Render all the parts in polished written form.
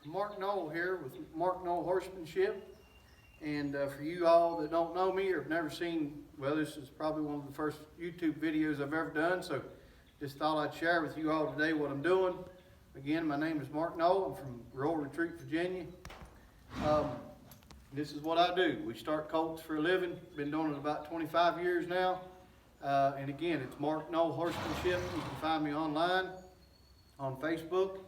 Mark Noel here with Noel Horsemanship. And for you all that don't know me or have never seen, well, this is probably one of the first YouTube videos I've ever done, so just thought I'd share with you all today what I'm doing. Again, my name is Mark Noel. I'm from Rural Retreat, Virginia. This is what I do. We start colts for a living. Been doing it about 25 years now. And again, it's Mark Noel Horsemanship. You can find me online on Facebook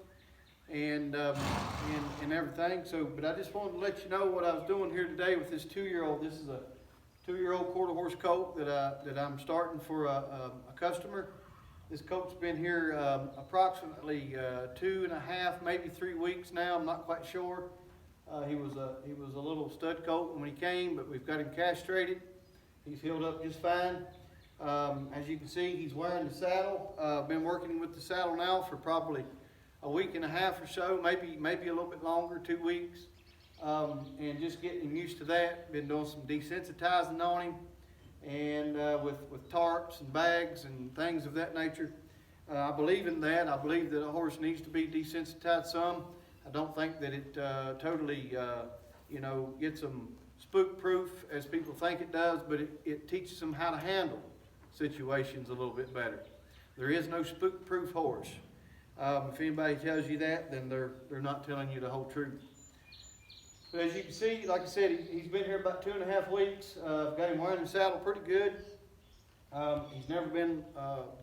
and everything. But I just wanted to let you know what I was doing here today with this 2-year-old. This is a 2-year-old quarter horse colt that I'm starting for a customer. This colt's been here approximately 2.5, maybe 3 weeks now. I'm not quite sure. He was a little stud colt when he came, but we've got him castrated. He's healed up just fine. As you can see, he's wearing the saddle. Been working with the saddle now for probably a week and a half or so, maybe a little bit longer, 2 weeks, and just getting him used to that. Been doing some desensitizing on him, and with tarps and bags and things of that nature. I believe in that. I believe that a horse needs to be desensitized some. I don't think that it totally, gets them spook-proof as people think it does, but it teaches them how to handle situations a little bit better. There is no spook-proof horse. If anybody tells you that, then they're not telling you the whole truth. But as you can see, like I said, he's been here about 2.5 weeks. I've got him wearing the saddle pretty good. He's never been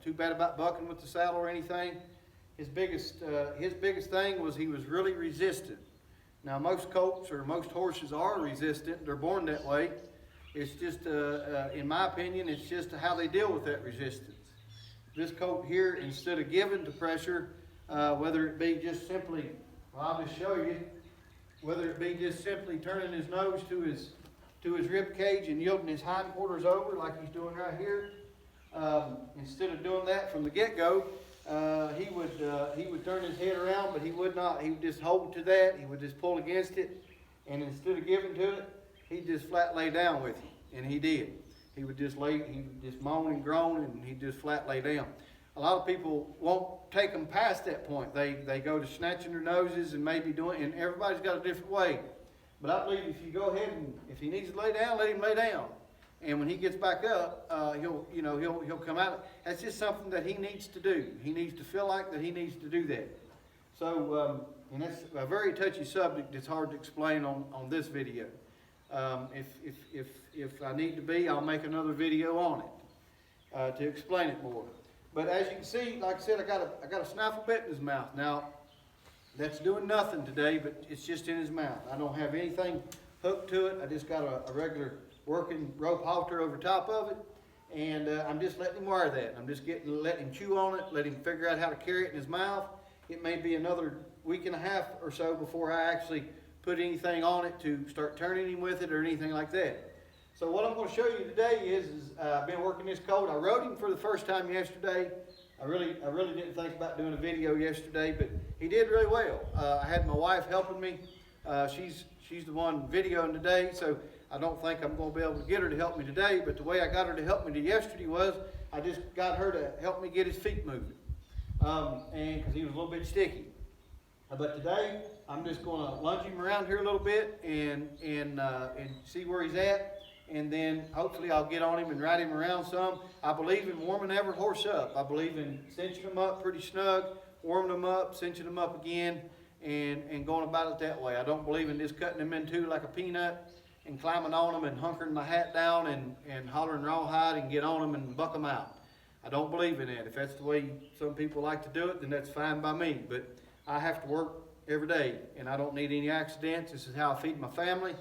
too bad about bucking with the saddle or anything. His biggest thing was he was really resistant. Now most colts or most horses are resistant. They're born that way. It's just, in my opinion, it's just how they deal with that resistance. This colt here, instead of giving to pressure, whether it be just simply, well, I'll just show you, whether it be just simply turning his nose to his rib cage and yielding his hindquarters over like he's doing right here, instead of doing that from the get-go, he would turn his head around, but he would not. He would just hold to that. He would just pull against it, and instead of giving to it, he'd just flat lay down with you, and he did. He would just moan and groan, and he'd just flat lay down. A lot of people won't take them past that point. They go to snatching their noses and maybe doing, and everybody's got a different way. But I believe if you go ahead and if he needs to lay down, let him lay down. And when he gets back up, he'll come out. That's just something that he needs to do. He needs to feel like that he needs to do that. So, and that's a very touchy subject. It's hard to explain on this video. If I need to be, I'll make another video on it to explain it more. But as you can see, like I said, I got a snaffle bit in his mouth. Now, that's doing nothing today, but it's just in his mouth. I don't have anything hooked to it. I just got a regular working rope halter over top of it, and I'm just letting him wear that. I'm just letting him chew on it, let him figure out how to carry it in his mouth. It may be another week and a half or so before I actually put anything on it to start turning him with it or anything like that. So what I'm going to show you today is I've been working this colt. I rode him for the first time yesterday. I really didn't think about doing a video yesterday, but he did really well. I had my wife helping me. She's the one videoing today, so I don't think I'm going to be able to get her to help me today, but the way I got her to help me yesterday was I just got her to help me get his feet moving, and because he was a little bit sticky. But today I'm just going to lunge him around here a little bit and see where he's at, and then hopefully I'll get on him and ride him around some. I believe in warming every horse up. I believe in cinching them up pretty snug, warming them up, cinching them up again, and going about it that way. I don't believe in just cutting them in two like a peanut and climbing on them and hunkering my hat down and hollering rawhide and get on them and buck them out. I don't believe in that. If that's the way some people like to do it, then that's fine by me. But I have to work every day, and I don't need any accidents. This is how I feed my family,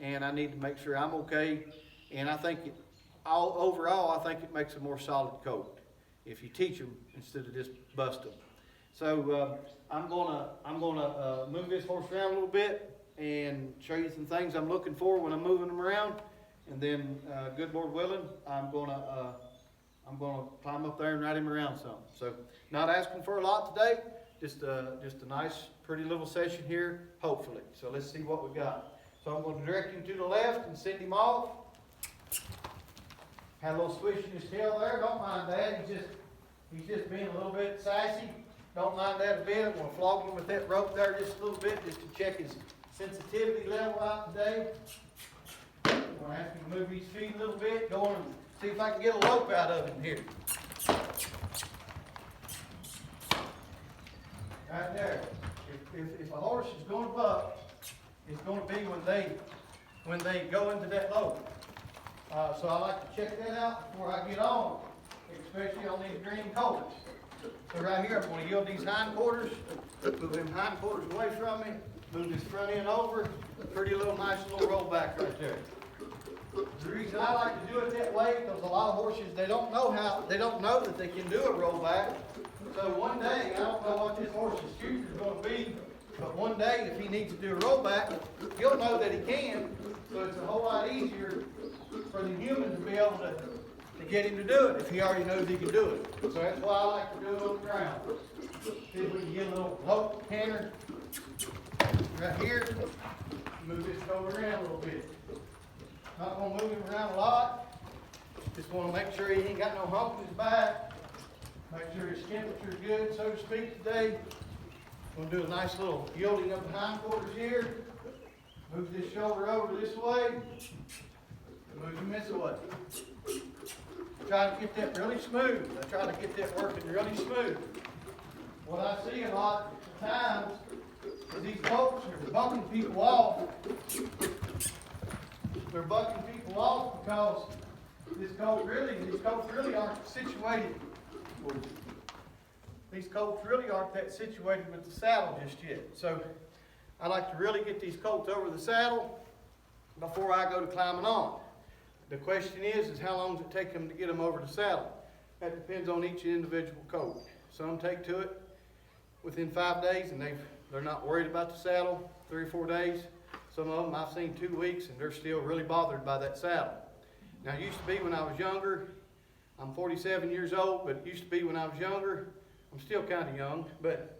and I need to make sure I'm okay. And I think overall, I think it makes a more solid colt if you teach them instead of just bust them. So I'm gonna move this horse around a little bit and show you some things I'm looking for when I'm moving them around, and then, good Lord willing, I'm gonna climb up there and ride him around some. So, not asking for a lot today, just a nice, pretty little session here, hopefully. So let's see what we got. So I'm going to direct him to the left and send him off. Had a little swish in his tail there. Don't mind that. He's just being a little bit sassy. Don't mind that a bit. I'm going to flog him with that rope there just a little bit just to check his sensitivity level out today. I'm going to ask him to move his feet a little bit, go on and see if I can get a rope out of him here. Right there. If a horse is going to buck, it's going to be when they go into that lope. So I like to check that out before I get on, especially on these green colts. So right here, I'm going to yield these hindquarters, move them hindquarters away from me, move this front end over, pretty nice little rollback right there. The reason I like to do it that way, because a lot of horses, they don't know that they can do a rollback. So one day, I don't know what this horse's future is going to be, but one day, if he needs to do a rollback, he'll know that he can. So it's a whole lot easier for the human to be able to get him to do it if he already knows he can do it. So that's why I like to do it on the ground. See if we can get a little lope canter right here. Move this over around a little bit. Not going to move him around a lot. Just want to make sure he ain't got no hump in his back. Make sure his temperature is good, so to speak, today. Going to do a nice little yielding of the hindquarters here. Move this shoulder over this way. Move him this way. Try to get that really smooth. I try to get that working really smooth. What I see a lot of times is these colts are bucking people off. They're bucking people off because these colts really aren't situated. These colts really aren't that situated with the saddle just yet. So I like to really get these colts over the saddle before I go to climbing on. The question is how long does it take them to get them over the saddle? That depends on each individual colt. Some take to it within 5 days and they're not worried about the saddle, 3 or 4 days. Some of them I've seen 2 weeks and they're still really bothered by that saddle. Now it used to be when I was younger, I'm 47 years old, but it used to be when I was younger, I'm still kind of young, but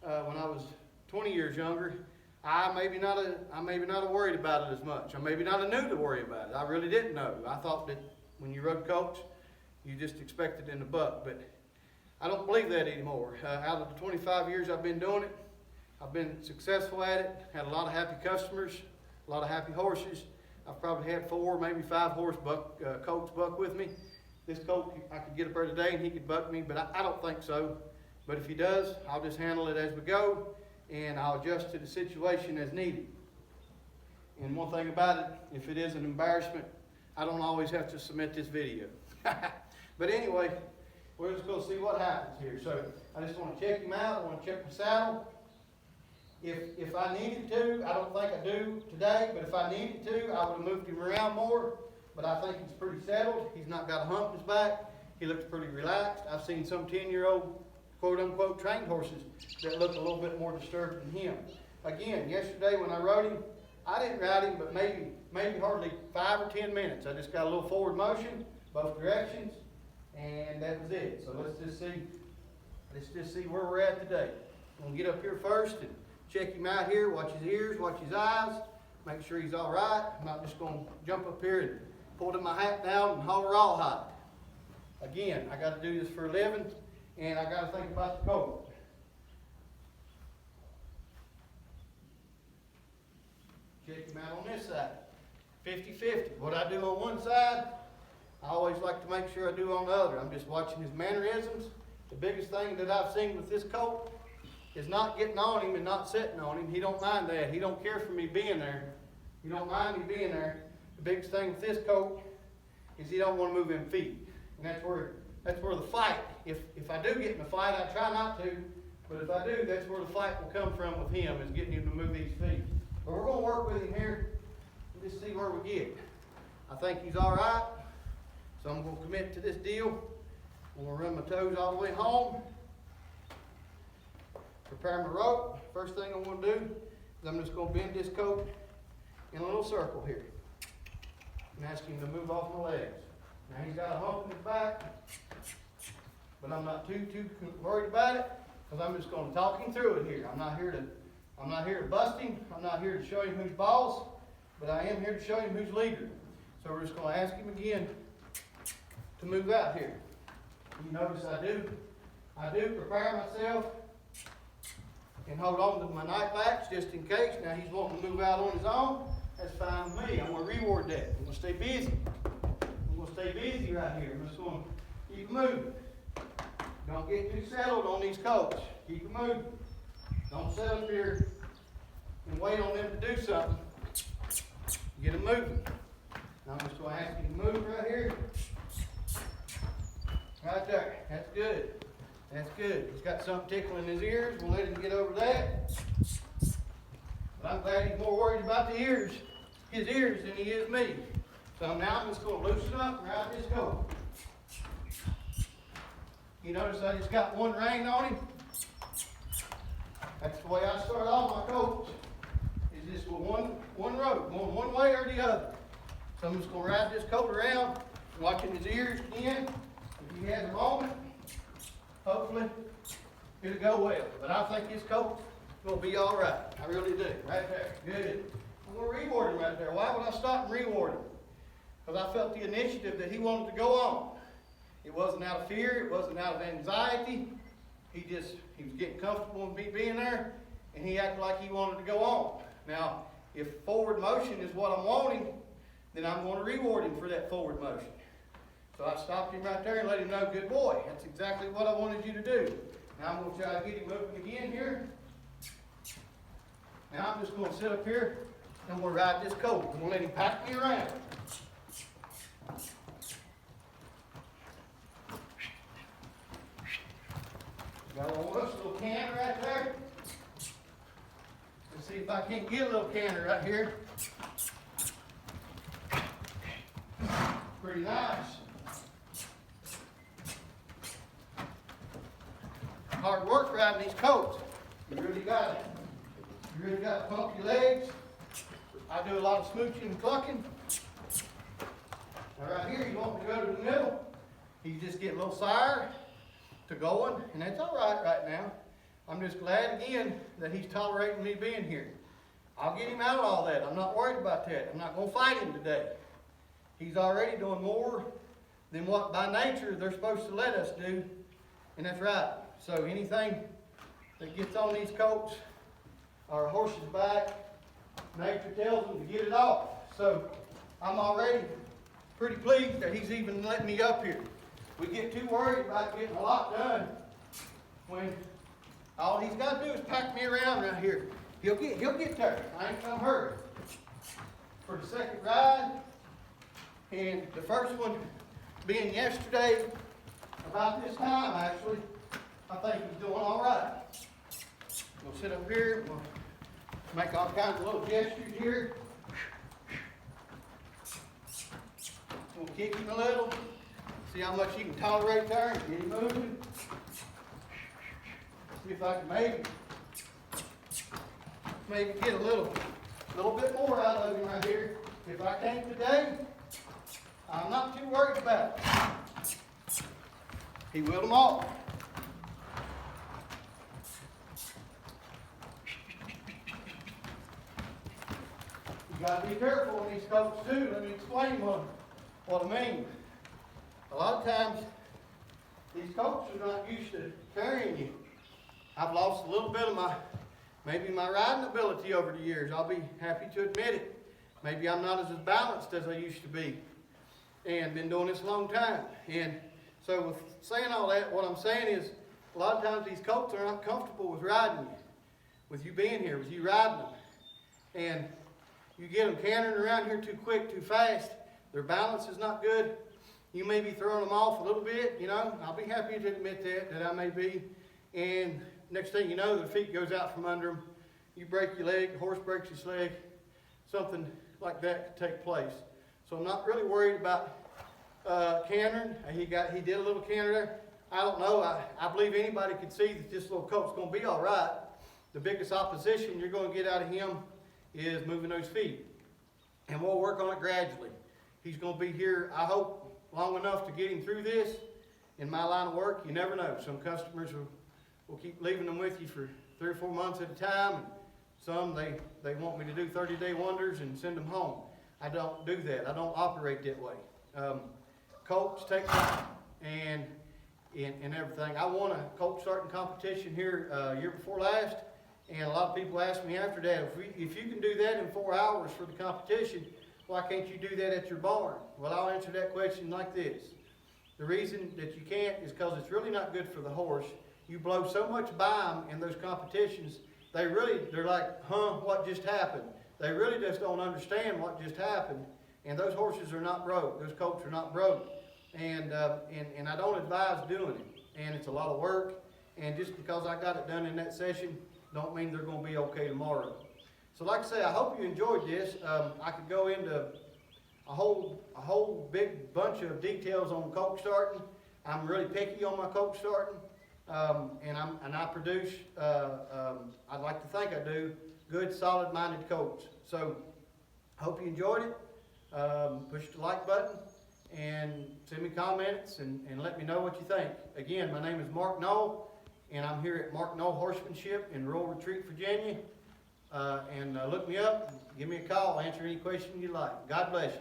when I was 20 years younger, I maybe not have worried about it as much. I maybe not have knew to worry about it. I really didn't know. I thought that when you rode colts, you just expected them to buck, but I don't believe that anymore. Out of the 25 years I've been doing it, I've been successful at it, had a lot of happy customers, a lot of happy horses. I've probably had 4, maybe 5 colts buck with me. This colt, I could get up there today and he could buck me, but I don't think so. But if he does, I'll just handle it as we go, and I'll adjust to the situation as needed. And one thing about it, if it is an embarrassment, I don't always have to submit this video. But anyway, we're just going to see what happens here. So I just want to check him out. I want to check the saddle. If I needed to, I don't think I do today, but if I needed to, I would have moved him around more. But I think he's pretty settled. He's not got a hump in his back. He looks pretty relaxed. I've seen some 10-year-old quote-unquote trained horses that look a little bit more disturbed than him. Again, yesterday when I rode him, I didn't ride him but maybe hardly 5 or 10 minutes. I just got a little forward motion, both directions, and that was it. So let's just see where we're at today. I'm going to get up here first and check him out here, watch his ears, watch his eyes, make sure he's all right. I'm not just going to jump up here and pull my hat down and holler rawhide. Again, I got to do this for a living, and I got to think about the colt. Check him out on this side. 50-50. What I do on one side, I always like to make sure I do on the other. I'm just watching his mannerisms. The biggest thing that I've seen with this colt is not getting on him and not sitting on him. He don't mind that. He don't care for me being there. He don't mind me being there. The biggest thing with this colt is he don't want to move him feet. And that's where the fight, if I do get in a fight, I try not to, but if I do, that's where the fight will come from with him, is getting him to move these feet. But we're going to work with him here and just see where we get. I think he's all right, so I'm going to commit to this deal. I'm going to run my toes all the way home, prepare my rope. First thing I'm going to do is I'm just going to bend this colt in a little circle here and ask him to move off my legs. Now he's got a hump in his back, but I'm not too worried about it, because I'm just going to talk him through it here. I'm not here to bust him. I'm not here to show him who's boss, but I am here to show him who's leader. So we're just going to ask him again to move out here. You notice I do prepare myself and hold on to my night lights just in case. Now he's wanting to move out on his own. That's fine with me. I'm going to reward that. I'm going to stay busy. I'm going to stay busy right here. I'm just going to keep moving. Don't get too settled on these colts. Keep it moving. Don't sit up here and wait on them to do something. Get them moving. Now I'm just going to ask you to move right here. Right there. That's good. That's good. He's got something tickling his ears. We'll let him get over that. But I'm glad he's more worried about the ears, his ears, than he is me. So now I'm just going to loosen up and ride this colt. You notice I just got one rein on him? That's the way I start all my colts. Is just with one rope, going one way or the other. So I'm just going to ride this colt around, watching his ears again. If he has a moment, hopefully it'll go well. But I think this colt's going to be all right. I really do. Right there. Good. I'm going to reward him right there. Why would I stop and reward him? Because I felt the initiative that he wanted to go on. It wasn't out of fear. It wasn't out of anxiety. He was getting comfortable in me being there, and he acted like he wanted to go on. Now, if forward motion is what I'm wanting, then I'm going to reward him for that forward motion. So I stopped him right there and let him know, good boy, that's exactly what I wanted you to do. Now I'm going to try to get him moving again here. Now I'm just going to sit up here and I'm going to ride this colt. I'm going to let him pack me around. Got a little canter right there. Let's see if I can't get a little canter right here. Pretty nice. Hard work riding these colts. You really got to pump your legs. I do a lot of smooching and clucking. Now right here, you want me to go to the middle. You just get a little sire to going, and that's all right now. I'm just glad again that he's tolerating me being here. I'll get him out of all that. I'm not worried about that. I'm not going to fight him today. He's already doing more than what by nature they're supposed to let us do, and that's right. So anything that gets on these colts or a horse's back, nature tells them to get it off. So I'm already pretty pleased that he's even letting me up here. We get too worried about getting a lot done when all he's got to do is pack me around right here. He'll get there. I ain't gonna hurry. For the second ride, and the first one being yesterday, about this time actually, I think he's doing all right. We'll sit up here, we'll make all kinds of little gestures here. We'll kick him a little, see how much he can tolerate there, and get him moving. See if I can maybe get a little bit more out of him right here. If I can't today, I'm not too worried about it. He will them all. You got to be careful on these colts too. Let me explain what I mean. A lot of times, these colts are not used to carrying you. I've lost a little bit of my riding ability over the years. I'll be happy to admit it. Maybe I'm not as balanced as I used to be. And been doing this a long time. And so with saying all that, what I'm saying is a lot of times these colts are not comfortable with riding you. With you being here, with you riding them. And you get them cantering around here too quick, too fast. Their balance is not good. You may be throwing them off a little bit, you know. I'll be happy to admit that I may be. And next thing you know, the feet goes out from under them. You break your leg, the horse breaks his leg. Something like that could take place. So I'm not really worried about cantering. He did a little canter there. I don't know. I believe anybody could see that this little colt's going to be all right. The biggest opposition you're going to get out of him is moving those feet. And we'll work on it gradually. He's going to be here, I hope, long enough to get him through this. In my line of work, you never know. Some customers will keep leaving them with you for 3 or 4 months at a time. And some, they want me to do 30-day wonders and send them home. I don't do that. I don't operate that way. Colts take time and everything. I won a colt starting competition here year before last, And a lot of people ask me after that, if you can do that in 4 hours for the competition, why can't you do that at your barn? Well, I'll answer that question like this. The reason that you can't is because it's really not good for the horse. You blow so much by them in those competitions, they're like, huh, what just happened? They really just don't understand what just happened. And those horses are not broke. Those colts are not broke. And I don't advise doing it. And it's a lot of work. And just because I got it done in that session, don't mean they're going to be okay tomorrow. So like I say, I hope you enjoyed this. I could go into a whole big bunch of details on colt starting. I'm really picky on my colt starting. And I produce, I'd like to think I do, good, solid-minded colts. So, I hope you enjoyed it. Push the like button and send me comments and let me know what you think. Again, my name is Mark Noel, and I'm here at Mark Noel Horsemanship in Rural Retreat, Virginia. Look me up, give me a call, answer any question you like. God bless you.